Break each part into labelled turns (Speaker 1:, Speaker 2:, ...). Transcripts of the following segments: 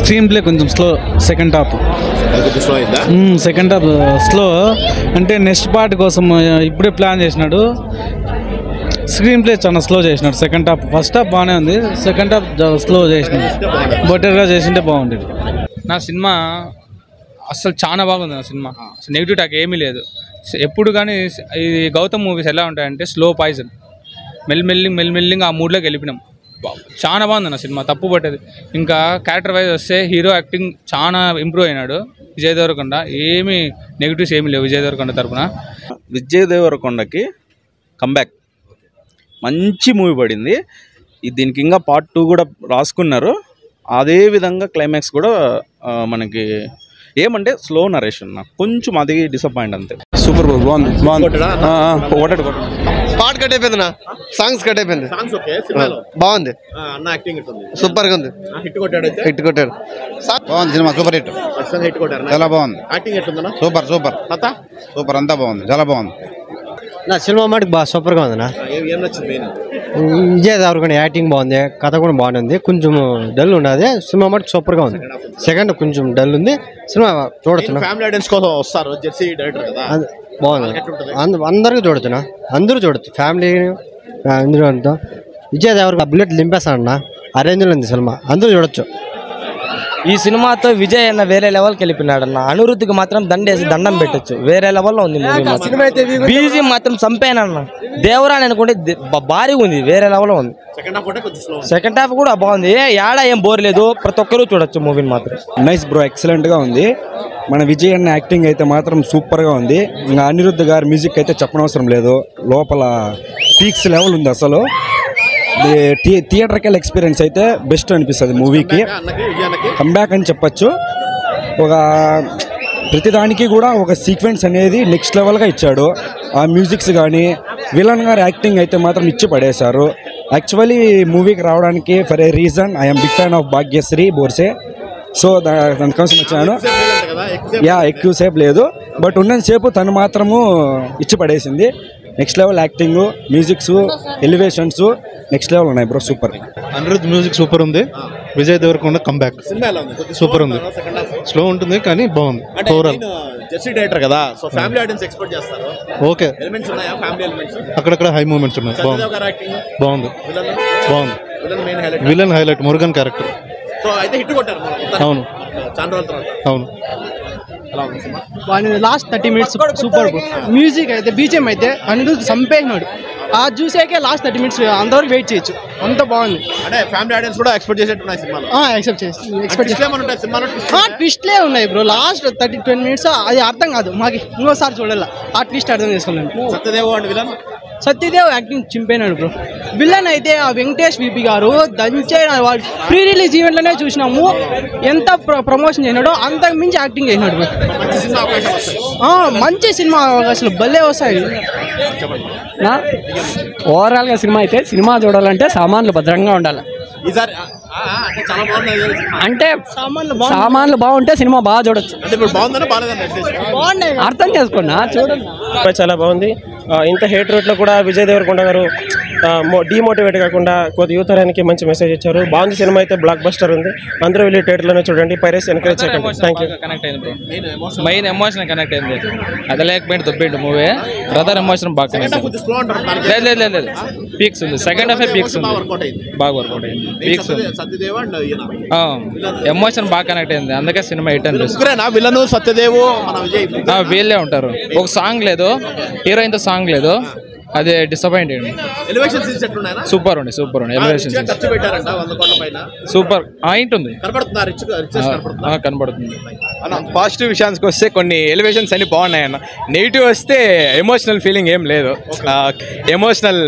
Speaker 1: Screen play కొంచెం slow. Second half slow అంటే next part కోసం ఇప్పుడే ప్లాన్ చేసినాడు. స్క్రీన్ ప్లే చాలా స్లో చేసినాడు సెకండ్ హాఫ్. ఫస్ట్ హాఫ్ బాగానే ఉంది, సెకండ్ హాఫ్ స్లో చేసినాడు. బెటర్గా చేసింటే బాగుండేది.
Speaker 2: నా సినిమా అసలు చాలా బాగుంది. నా సినిమా అసలు నెగిటివ్ టాక్ ఏమీ లేదు. ఎప్పుడు కానీ ఈ గౌతమ్ మూవీస్ ఎలా ఉంటాయంటే స్లో పాయిజన్, మెల్లింగ్ ఆ మూడ్లోకి వెళ్ళిపోయినాం. చాలా బాగుంది నా సినిమా, తప్పు పట్టేది. ఇంకా క్యారెక్టర్ వైజ్ వస్తే హీరో యాక్టింగ్ చాలా ఇంప్రూవ్ అయినాడు. విజయ్ దేవరకొండ ఏమీ నెగిటివ్స్ ఏమీ లేవు విజయ్ దేవరకొండ తరపున.
Speaker 3: విజయ్ దేవరకొండకి కంబ్యాక్ మంచి మూవీ పడింది. దీనికి ఇంకా పార్ట్ 2 కూడా రాసుకున్నారు. అదేవిధంగా క్లైమాక్స్ కూడా మనకి ఏమంటే స్లో నరేషన్, నాకు కొంచెం అది డిసప్పాయింట్ అంతే.
Speaker 4: సూపర్ బాగుంది.
Speaker 5: పాట కట్ అయిపోయింది, సాంగ్స్ కట్ అయిపోయింది. బాగుంది, సూపర్ గా ఉంది. హిట్ కొట్టాడు.
Speaker 4: బాగుంది సినిమా, సూపర్ హిట్. చాలా బాగుంది. సూపర్ అంతా బాగుంది, చాలా బాగుంది.
Speaker 5: నా సినిమా మాటికి బాగా సూపర్ గా ఉంది. విజయ్ దేవరకొండ యాక్టింగ్ బాగుంది, కథ కూడా బాగుంది. కొంచెం డల్ ఉన్నది, సినిమా మాటికి సూపర్ గా ఉంది. సెకండ్ కొంచెం డల్ ఉంది, సినిమా చూడొచ్చు. బాగుంది, అందరికీ చూడొచ్చునా, అందరూ చూడొచ్చు, ఫ్యామిలీ అందరూ అంతా. విజయ్ దేవరకొండ బుల్లెట్ లింపేస్తాడన్న, ఆ రేంజ్లో ఉంది సినిమా, అందరూ చూడొచ్చు.
Speaker 6: ఈ సినిమాతో విజయ్ అన్న వేరే లెవెల్కి వెళ్ళిపోయినాడు అన్న. అనిరుద్ధికి మాత్రం దండేసి దండం పెట్టచ్చు, వేరే లెవెల్లో ఉంది మూవీ. బీజిఎం మాత్రం చంపేనన్న. దేవరాని అనుకుంటే భారీగా ఉంది, వేరే లెవెల్లో ఉంది. సెకండ్ హాఫ్ కూడా బాగుంది, ఏడా ఏం బోర్ లేదు, ప్రతి ఒక్కరూ చూడొచ్చు మూవీని మాత్రం.
Speaker 7: నైస్ బ్రో, ఎక్సలెంట్ గా ఉంది. మన విజయ్ అన్న యాక్టింగ్ అయితే మాత్రం సూపర్ గా ఉంది. ఇంకా అనిరుద్ధ్ గారి మ్యూజిక్ అయితే చెప్పనవసరం లేదు, లోపల పీక్స్ లెవెల్ ఉంది. అసలు థియేటర్కల్ ఎక్స్పీరియన్స్ అయితే బెస్ట్ అనిపిస్తుంది మూవీకి. కంబ్యాక్ అని చెప్పచ్చు. ఒక ప్రతిదానికి కూడా ఒక సీక్వెన్స్ అనేది నెక్స్ట్ లెవెల్గా ఇచ్చాడు. ఆ మ్యూజిక్స్ కానీ విలన్ గారి యాక్టింగ్ అయితే మాత్రం ఇచ్చి పడేశారు. యాక్చువల్లీ మూవీకి రావడానికి for a reason I'm big fan of Bhagyashree Borse. So దానికోసం వచ్చాను. ఎక్కువసేపు లేదు, బట్ ఉన్నంతసేపు తను మాత్రము ఇచ్చి పడేసింది. Next level acting, musics, elevations next level ఉన్నాయి bro, super.
Speaker 8: Anirudh music super ఉంది. విజయ్ దేవరకొండ కంబ్యాక్ సూపర్ ఉంది. స్లో ఉంటుంది కానీ బాగుంది. ఓవరాల్
Speaker 3: కదా, సో ఫ్యామిలీ ఆడియన్స్ ఎక్స్పెక్ట్ చేస్తారు.
Speaker 8: ఓకే, అక్కడక్కడ హై మూమెంట్స్ ఉన్నాయి. బాగుంది. Villain highlight Murugan character. అవును.
Speaker 9: Last 30 minutes super. మ్యూజిక్ అయితే బీజిఎం అయితే అనిరుద్ధ్ చంపేసినాడు. అది చూసాకే లాస్ట్ 30 minutes అందరూ వెయిట్ చేయొచ్చు, అంత బాగుంది.
Speaker 3: అంటే ఫ్యామిలీ ఆడియన్స్ కూడా ఎక్స్పెక్ట్ చేసేట్టున్నాయి సినిమాలో.
Speaker 9: ట్విస్ట్లే ఉన్నాయి బ్రో. లాస్ట్ 20 minutes అది అర్థం కాదు మాకు, ఇంకోసారి చూడాలి ఆ ట్విస్ట్ అర్థం చేసుకోలేము. సత్యదేవ్ యాక్టింగ్ చింపేనాడు బ్రో. విలన్ అయితే ఆ వెంకటేష్ విపి గారు దంచే, వాళ్ళు ప్రీ రిలీజ్ ఈవెంట్లోనే చూసినాము, ఎంత ప్రమోషన్ చేసినాడో అంతకు మించి యాక్టింగ్ చేసినాడు బ్రో. మంచి సినిమా అసలు భలే వస్తాయి.
Speaker 6: ఓవరాల్గా సినిమా అయితే, సినిమా చూడాలంటే సామాన్లు భద్రంగా ఉండాలి. అంటే సామాన్లు బాగుంటే సినిమా బాగా చూడొచ్చు. అర్థం చేసుకున్నా చూడండి.
Speaker 10: చాలా బాగుంది. ఇంత హేట్ రేట్లో కూడా విజయ్ దేవరకొండ గారు డిమోటివేట్ కాకుండా కొద్ది యూతరానికి మంచి మెసేజ్ ఇచ్చారు. బాగుంది సినిమా అయితే, బ్లాక్ బస్టర్ ఉంది. అందరూ వెళ్ళి థియేటర్లోనే చూడండి. పైరసీ ఎంకరేజ్ చేయకండి. Thank you.
Speaker 2: Main emotion connect అయింది, అది లేకపోయింది దొబ్బిండు మూవీ. బ్రదర్ ఎమోషన్ బాగా కనెక్ట్ అయింది. లేదు పీక్స్ ఉంది, సెకండ్ హాఫ్ పీక్స్ ఉంది, బాగా వర్కౌట్ అయింది. పీక్స్ ఉంది, ఎమోషన్ బాగా కనెక్ట్ అయింది, అందుకే సినిమా హిట్ అనిపిస్తుంది. వీళ్ళే ఉంటారు. ఒక సాంగ్ లేదు, హీరోయిన్ తో సాంగ్ లేదు, అది డిసప్పాయింట్ అండి. సూపర్ ఉంది ఎలివేషన్ సూపర్ ఉంటుంది, కనబడుతుంది.
Speaker 11: పాజిటివ్ విషయానికి వస్తే కొన్ని ఎలివేషన్స్ అన్ని బాగున్నాయి అన్న. నెగిటివ్ వస్తే ఎమోషనల్ ఫీలింగ్ ఏం లేదు, ఎమోషనల్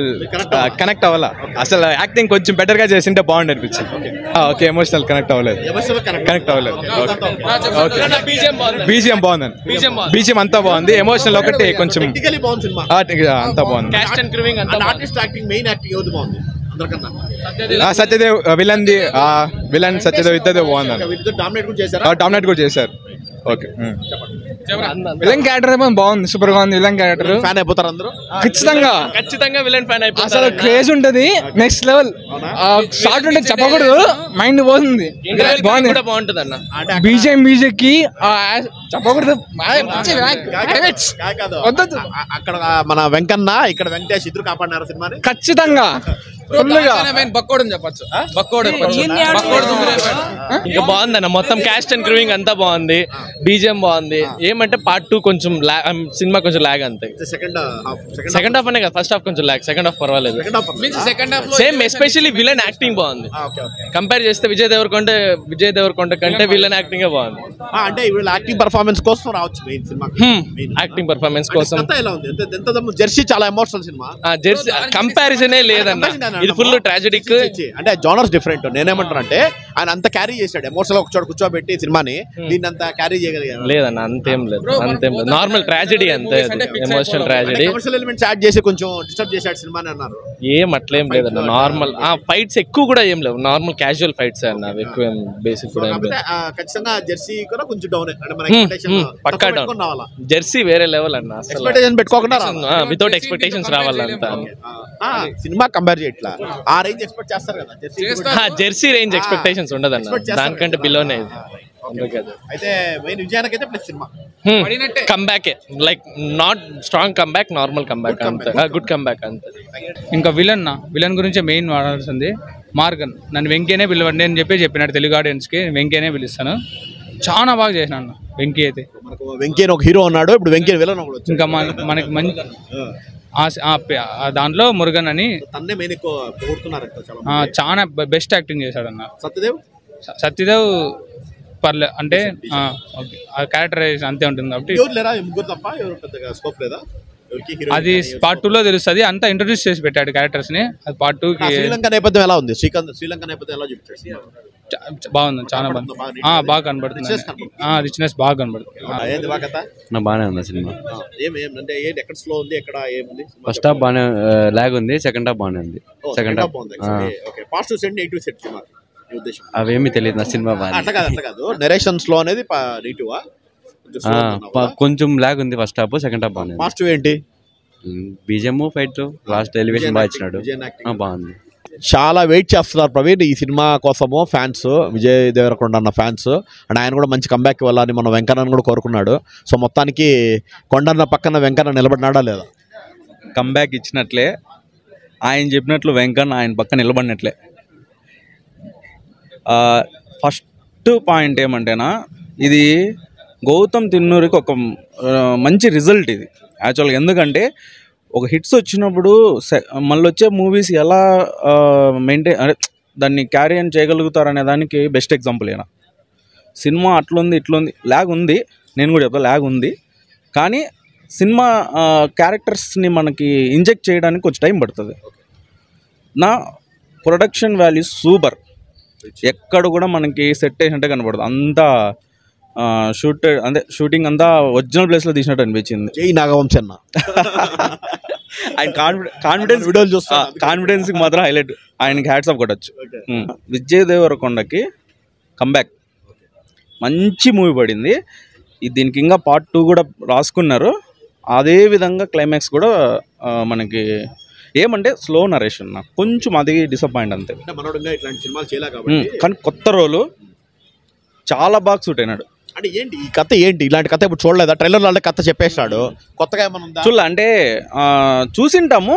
Speaker 11: కనెక్ట్ అవ్వాల. అసలు యాక్టింగ్ కొంచెం బెటర్ గా చేసింటే బాగుంది అనిపించింది. ఓకే, ఎమోషనల్ కనెక్ట్ అవ్వలేదు. ఓకే, బీజిఎం బాగుందండి. బీజిఎం అంతా బాగుంది, ఎమోషనల్ ఒకటి కొంచెం అంతా బాగుంది. సత్యదేవ్ విలన్ సత్యదేవ్ ఇద్దరు బాగుంది. డామినేట్ కూడా చేశారు. ఓకే.
Speaker 2: విలన్ క్యారెక్టర్ అయితే బాగుంది, సూపర్ గా ఉంది. విలన్ క్యారెక్టర్
Speaker 12: ఫ్యాన్ అయిపోతారు అందరూ.
Speaker 2: ఖచ్చితంగా విలన్ ఫ్యాన్ అయిపోతారు. అసలు క్రేజ్ ఉంటది, నెక్స్ట్ లెవెల్. షార్ట్ ఉంటే చెప్పకూడదు, మైండ్ పోతుంది. బాగుంటుంది అన్న. బీజేఎం కి చెప్పకూడదు.
Speaker 12: అక్కడ మన వెంకన్న, ఇక్కడ వెంకటేష్ ఇద్దరు కాపాడినారు సినిమాని.
Speaker 2: ఖచ్చితంగా
Speaker 11: బక్కోడని చెప్పచ్చు. ఇంకా బాగుందన్న, మొత్తం క్యాస్ట్ అండ్ క్రూయింగ్ అంతా బాగుంది, బీజిఎం బాగుంది. ఏమంటే పార్ట్ 2 కొంచెం సినిమా కొంచెం లాగ్ అంతే. సెకండ్ హాఫ్ అనే కదా, ఫస్ట్ హాఫ్ కొంచెం లాగ్, సెకండ్ హాఫ్ పర్వాలేదు. సేమ్ ఎస్పెషల్లీ విలన్ యాక్టింగ్ బాగుంది. కంపేర్ చేస్తే విజయ్ దేవరకొండ కంటే విలన్ యాక్టింగ్ బాగుంది.
Speaker 12: అంటే వీళ్ళ యాక్టింగ్ పర్ఫార్మెన్స్ కోసం రావచ్చు మెయిన్ సినిమా.
Speaker 11: యాక్టింగ్ పర్ఫార్మెన్స్ కోసం.
Speaker 12: జెర్సీ చాలా ఎమోషనల్ సినిమా.
Speaker 11: జెర్సీ కంపారిజనే లేదన్న, ఇది ఫుల్ ట్రాజెడిక్.
Speaker 12: అంటే జోనర్స్ డిఫరెంట్. నేనేమంటానంటే ఆయన అంత క్యారీ చేశాడు ఎమోషనల్, ఒక చోట కూర్చోబెట్టి సినిమాని దీన్ని అంత క్యారీ చేయగలిగారు.
Speaker 11: లేదన్న, అంతేం లేదు. నార్మల్ ట్రాజెడీ అంతే, emotional tragedy.
Speaker 12: Commercial elements add చేసి కొంచెం డిస్టర్బ్ చేశాడు సినిమాని అన్నారు.
Speaker 11: ఏం అట్లేం లేదన్న, నార్మల్. ఫైట్స్ ఎక్కువ కూడా ఏం లేవు, నార్మల్ క్యాజువల్ ఫైట్స్ అన్న, ఎక్కువ బేసిక్ కూడా ఏం లేదు.
Speaker 12: ఖచ్చితంగా జెర్సీ కూడా కొంచెం డౌన్.
Speaker 11: పక్కా డౌన్. జెర్సీ వేరే లెవెల్ అన్న,
Speaker 12: ఎక్స్పెక్టేషన్ పెట్టుకోకుండా
Speaker 11: వితౌట్ ఎక్స్పెక్టేషన్స్ రావాలంతా.
Speaker 12: సినిమా కంపేర్ చేయట్లా, ఆ రేంజ్ ఎక్స్పెక్ట్ చేస్తారు కదా.
Speaker 11: జెర్సీ రేంజ్ ఎక్స్పెక్టేషన్స్ ఉండదన్న, దానికంటే బిలోనే.
Speaker 12: అయితే మెయిన్ విజయానికైతే plus cinema
Speaker 11: comeback, like not strong comeback, normal comeback అంతే, గుడ్ కంబ్యాక్ అంతే.
Speaker 2: ఇంకా విలన్ గురించి మెయిన్ వాడాల్సింది మార్గన్. నన్ను వెంకీనే పిలవండి అని చెప్పినాడు తెలుగు ఆడియన్స్కి. వెంకీనే పిలుస్తాను, చాలా బాగా చేసినాడు వెంకీ అయితే.
Speaker 12: వెంకీ ఒక హీరో ఉన్నాడు, ఇప్పుడు వెంకీ విలన్
Speaker 2: ఇంకా మనకి మంచి దాంట్లో మురుగన్ అని చాలా బెస్ట్ యాక్టింగ్ చేశాడు అన్న. సత్యదేవ్ పర్లే, అంటే క్యారెక్టరైజేషన్ అంతే ఉంటుంది కాబట్టి అది పార్ట్ 2లో తెలుస్తుంది. అంతా ఇంట్రొడ్యూస్ చేసి పెట్టాడు క్యారెక్టర్స్ ని. అది పార్ట్ 2కి.
Speaker 12: శ్రీలంక నేపథ్యం ఎలా ఉంది? శ్రీలంక నేపథ్యం ఎలా చూపించాడు?
Speaker 2: బాగుంది, చాలా బాగుంది, బాగా కనబడుతుంది. రిచ్నెస్ బాగా కనబడుతుంది.
Speaker 13: బాగానే ఉంది సినిమా.
Speaker 12: ఎక్కడ స్లో ఉంది, ఎక్కడ ఏముంది?
Speaker 13: ఫస్ట్ హాఫ్ బాగానే లాగ్ ఉంది, సెకండ్ హాఫ్ బాగానే ఉంది. Second half
Speaker 12: positive set, negative set cinema ఉద్దేశం
Speaker 13: అవేమీ తెలియదు నా సినిమా.
Speaker 12: అట్లా కాదు నెరేషన్ స్లో అనేది నెగిటివా?
Speaker 13: కొంచెం లాగ్ ఉంది ఫస్ట్ హాఫ్, సెకండ్ హాఫ్ బాగుంది.
Speaker 12: పాజిటివ్ ఏంటి?
Speaker 13: బీజిఎం ఫైట్, లాస్ట్ ఎలివేషన్ బాగా ఇచ్చినాడు, బాగుంది.
Speaker 12: చాలా వెయిట్ చేస్తున్నారు ప్రవీణ్ ఈ సినిమా కోసము ఫ్యాన్స్, విజయ్ దేవరకొండ అన్న ఫ్యాన్స్. అండ్ ఆయన కూడా మంచి కంబ్యాక్ ఇవ్వాలని మన వెంకన్న కూడా కోరుకున్నాడు. సో మొత్తానికి కొండన్న పక్కన వెంకన్న నిలబడినాడా లేదా?
Speaker 3: కంబ్యాక్ ఇచ్చినట్లే, ఆయన చెప్పినట్లు వెంకన్న ఆయన పక్కన నిలబడినట్లే. ఫస్ట్ పాయింట్ ఏమంటేనా, ఇది గౌతమ్ తిన్నూరికి ఒక మంచి రిజల్ట్ ఇది యాక్చువల్గా. ఎందుకంటే ఒక హిట్స్ వచ్చినప్పుడు మళ్ళీ వచ్చే మూవీస్ ఎలా మెయింటైన్, అదే దాన్ని క్యారీ ఆన్ చేయగలుగుతారనే దానికి బెస్ట్ ఎగ్జాంపుల్ అయినా. సినిమా అట్లుంది ఇట్లుంది, ల్యాగ్ ఉంది, నేను కూడా చెప్తా ల్యాగ్ ఉంది. కానీ సినిమా క్యారెక్టర్స్ని మనకి ఇంజెక్ట్ చేయడానికి కొంచెం టైం పడుతుంది. నా ప్రొడక్షన్ వాల్యూ సూపర్, ఎక్కడ కూడా మనకి సెట్ చేసినట్టే కనపడదు. అంతా షూటింగ్ అంతా ఒరిజినల్ ప్లేస్లో తీసినట్టు అనిపించింది.
Speaker 12: జై నాగవంశీ అన్న
Speaker 3: ఆయన కాన్ఫిడెన్స్ వీడియోలు చూస్తా, కాన్ఫిడెన్స్కి మాత్రం హైలైట్, ఆయనకి హ్యాట్స్ ఆఫ్ కొట్టచ్చు. విజయ్ దేవరకొండకి కంబ్యాక్, మంచి మూవీ పడింది. దీనికి ఇంకా పార్ట్ 2 కూడా రాసుకున్నారు. అదే విధంగా క్లైమాక్స్ కూడా మనకి ఏమంటే స్లో నరేషన్, నాకు కొంచెం అది డిసప్పాయింట్ అంతే. కానీ కొత్త రోలు చాలా బాగా సూట్ అయినాడు.
Speaker 12: అంటే ఏంటి ఈ కథ, ఏంటి ఇలాంటి కథ ఇప్పుడు చూడలేదా? ట్రైలర్లో కథ చెప్పేశాడు, కొత్తగా ఏమన్నా
Speaker 3: చూడలే అంటే చూసింటాము,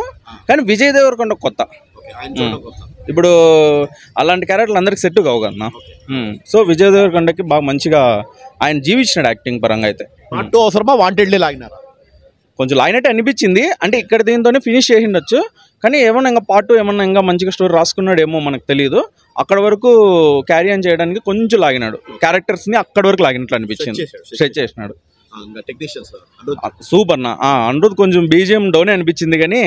Speaker 3: కానీ విజయ్ దేవరకొండ కొత్త. ఇప్పుడు అలాంటి క్యారెక్టర్లు అందరికి సెట్ కావు కదన్నా. సో విజయ్ దేవరకొండకి బాగా మంచిగా ఆయన జీవించినాడు యాక్టింగ్ పరంగా. అయితే
Speaker 12: పార్ట్ 2 అవసరమా? వాంటెడ్లీ లాగినారు,
Speaker 3: కొంచెం లాగినట్టు అనిపించింది. అంటే ఇక్కడ దీంతోనే ఫినిష్ చేసిండొచ్చు, కానీ ఏమన్నా ఇంకా పార్ట్ 2 ఏమన్నా ఇంకా మంచిగా స్టోరీ రాసుకున్నాడు ఏమో మనకు తెలియదు. అక్కడ వరకు క్యారీ ఆన్ చేయడానికి కొంచెం లాగినాడు, క్యారెక్టర్స్ని అక్కడ వరకు లాగినట్లు అనిపించింది, స్ట్రెచ్ చేసినాడు. సూపర్ నా అనిరుద్ కొంచెం బీజిఎం డౌనే అనిపించింది, కానీ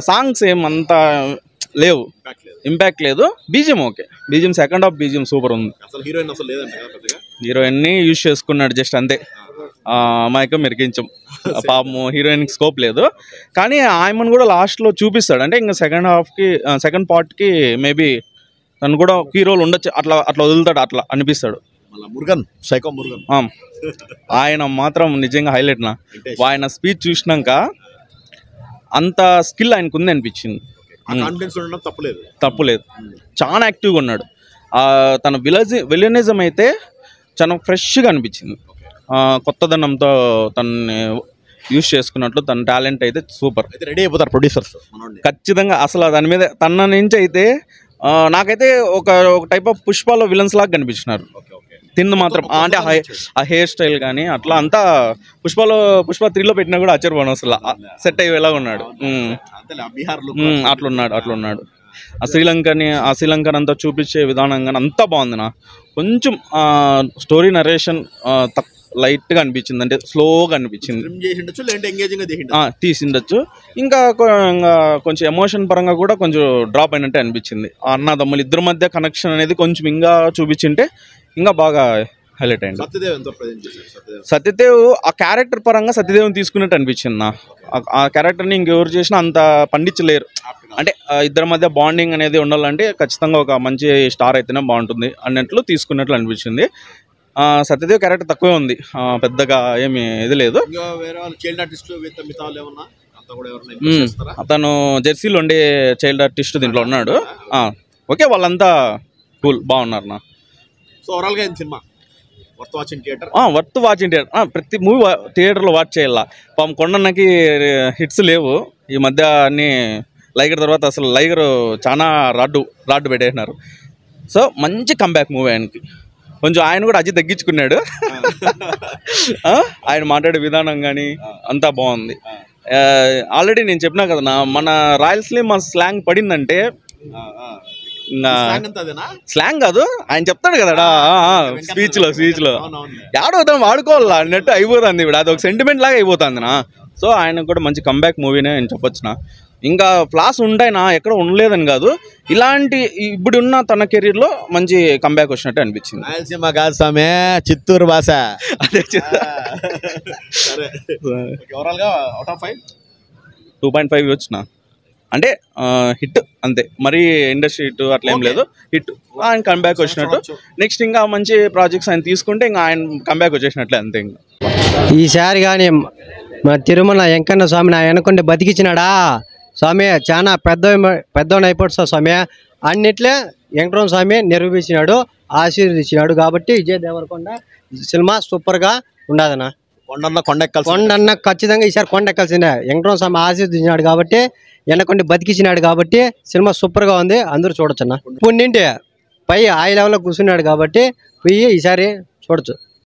Speaker 3: సాంగ్స్ ఏమంతా లేవు, ఇంపాక్ట్ లేదు. BGM okay, BGM second half BGM super ఉంది. హీరోయిన్ని యూజ్ చేసుకున్నాడు జస్ట్ అంతే, అమాయకం మెరికించం, పాపం హీరోయిన్కి స్కోప్ లేదు. కానీ ఆయమను కూడా లాస్ట్లో చూపిస్తాడు, అంటే ఇంకా సెకండ్ పార్ట్కి మేబీ తను కూడా కీ రోల్ ఉండొచ్చు, అట్లా వదులుతాడు, అట్లా అనిపిస్తాడు.
Speaker 12: మురుగన్ సైకో మురుగన్
Speaker 3: ఆయన మాత్రం నిజంగా హైలైట్ నా. ఆయన స్పీచ్ చూసినాక అంత స్కిల్ ఆయనకు ఉంది అనిపించింది.
Speaker 12: కాన్ఫిడెన్స్ ఉండడం
Speaker 3: తప్పులేదు. చాలా యాక్టివ్గా ఉన్నాడు. తన విలనిజం అయితే చాలా ఫ్రెష్గా అనిపించింది. కొత్తదనంతో తనని యూజ్ చేసుకున్నట్లు తన టాలెంట్ అయితే సూపర్.
Speaker 12: రెడీ అయిపోతారు ప్రొడ్యూసర్స్
Speaker 3: ఖచ్చితంగా. అసలు దాని మీద తన నుంచి అయితే నాకైతే ఒక టైప్ ఆఫ్ పుష్పలో విలన్స్ లాగా కనిపించినారు. తింది మాత్రం అంటే ఆ హెయిర్ స్టైల్ కానీ అట్లా అంతా పుష్ప 3లో పెట్టినా కూడా ఆశ్చర్యపోను. అసలు సెట్ అయ్యేలా ఉన్నాడు. అట్లున్నాడు. ఆ శ్రీలంకన్ అంతా చూపించే విధానం కానీ అంతా బాగుంది. నా కొంచెం స్టోరీ నరేషన్ లైట్గా అనిపించింది, అంటే స్లోగా అనిపించింది. తీసిండొచ్చు. ఇంకా కొంచెం ఎమోషన్ పరంగా కూడా కొంచెం డ్రాప్ అయినట్టే అనిపించింది. ఆ అన్నదమ్ములు ఇద్దరి మధ్య కనెక్షన్ అనేది కొంచెం ఇంకా చూపించింటే ఇంకా బాగా హైలైట్ అయింది. సత్యదేవ్ ఆ క్యారెక్టర్ పరంగా సత్యదేవ్ని తీసుకున్నట్టు అనిపించింది. ఆ క్యారెక్టర్ని ఇంకెవరు చేసినా అంత పండించలేరు. అంటే ఇద్దరి మధ్య బాండింగ్ అనేది ఉండాలంటే ఖచ్చితంగా ఒక మంచి స్టార్ అయితేనే బాగుంటుంది అన్నట్లు తీసుకున్నట్లు అనిపించింది. సత్యదేవ్ క్యారెక్టర్ తక్కువే ఉంది, పెద్దగా ఏమి ఇది లేదు. అతను జెర్సీలో ఉండే చైల్డ్ ఆర్టిస్ట్ దీంట్లో ఉన్నాడు. ఓకే, వాళ్ళంతా కూల్ బాగున్నారు. నా వర్త్ వాచింగ్ థియేటర్. ప్రతి మూవీ థియేటర్లో వాచ్ చేయాల. పాపం కొండన్నకి హిట్స్ లేవు ఈ మధ్య. అన్ని లైగర్ తర్వాత అసలు లైగర్ చాలా రాడ్డు పెట్టేసినారు. సో మంచి కంబ్యాక్ మూవీ ఆయనకి. కొంచెం ఆయన కూడా అజిత్ తగ్గించుకున్నాడు. ఆయన మాట్లాడే విధానం కానీ అంతా బాగుంది. ఆల్రెడీ నేను చెప్పినా కదా, మన రాయలసీమ స్లాంగ్ పడిందంటే స్లాంగ్ కాదు, ఆయన చెప్తాడు కదా స్పీచ్ లో ఆడవుతాం వాడుకోవాలా అన్నట్టు అయిపోతుంది. ఇప్పుడు అది ఒక సెంటిమెంట్ లాగా అయిపోతుంది. సో ఆయనకు కూడా మంచి కంబ్యాక్ మూవీనే నేను చెప్పొచ్చునా. ఇంకా ఫ్లాస్ ఉంటాయినా, ఎక్కడ ఉండలేదని కాదు, ఇలాంటి ఇప్పుడున్న తన కెరీర్లో మంచి కంబ్యాక్ వచ్చినట్టు అనిపించింది.
Speaker 12: రాయలసీమ కాదు సామే, చిత్తూరు భాష.
Speaker 3: అదే 2.5 వచ్చిన అంటే హిట్ అంతే, మరి ఇండస్ట్రీ హిట్ అట్లా ఏం లేదు. హిట్ ఆయన కంబ్యాక్ వచ్చినట్టు. నెక్స్ట్ ఇంకా మంచి ప్రాజెక్ట్స్ ఆయన తీసుకుంటే ఇంకా ఆయన కంబ్యాక్ వచ్చేసినట్లే అంతే. ఇంకా
Speaker 5: ఈసారి కానీ మా తిరుమల వెంకన్న స్వామి నా వెనకుంటే బతికిచ్చినాడా స్వామి, చాలా పెద్దవాడు అయిపోతాడు స్వామి. అన్నిట్లే వెంకటరమణ స్వామి నిరూపించినాడు, ఆశీర్వదించినాడు. కాబట్టి విజయ్ దేవరకొండ సినిమా సూపర్గా ఉండదనా. కొండన్న ఖచ్చితంగా ఈసారి కొండ ఎక్కాల్సిందే. వెంకటరమణ స్వామి ఆశీర్వదించినాడు కాబట్టి, వెనకుండి బతికిచ్చినాడు కాబట్టి సినిమా సూపర్గా ఉంది, అందరూ చూడొచ్చు అన్న. పుణ్యంటి పై ఆ లెవెల్లో కూర్చున్నాడు కాబట్టి పోయి ఈసారి చూడొచ్చు.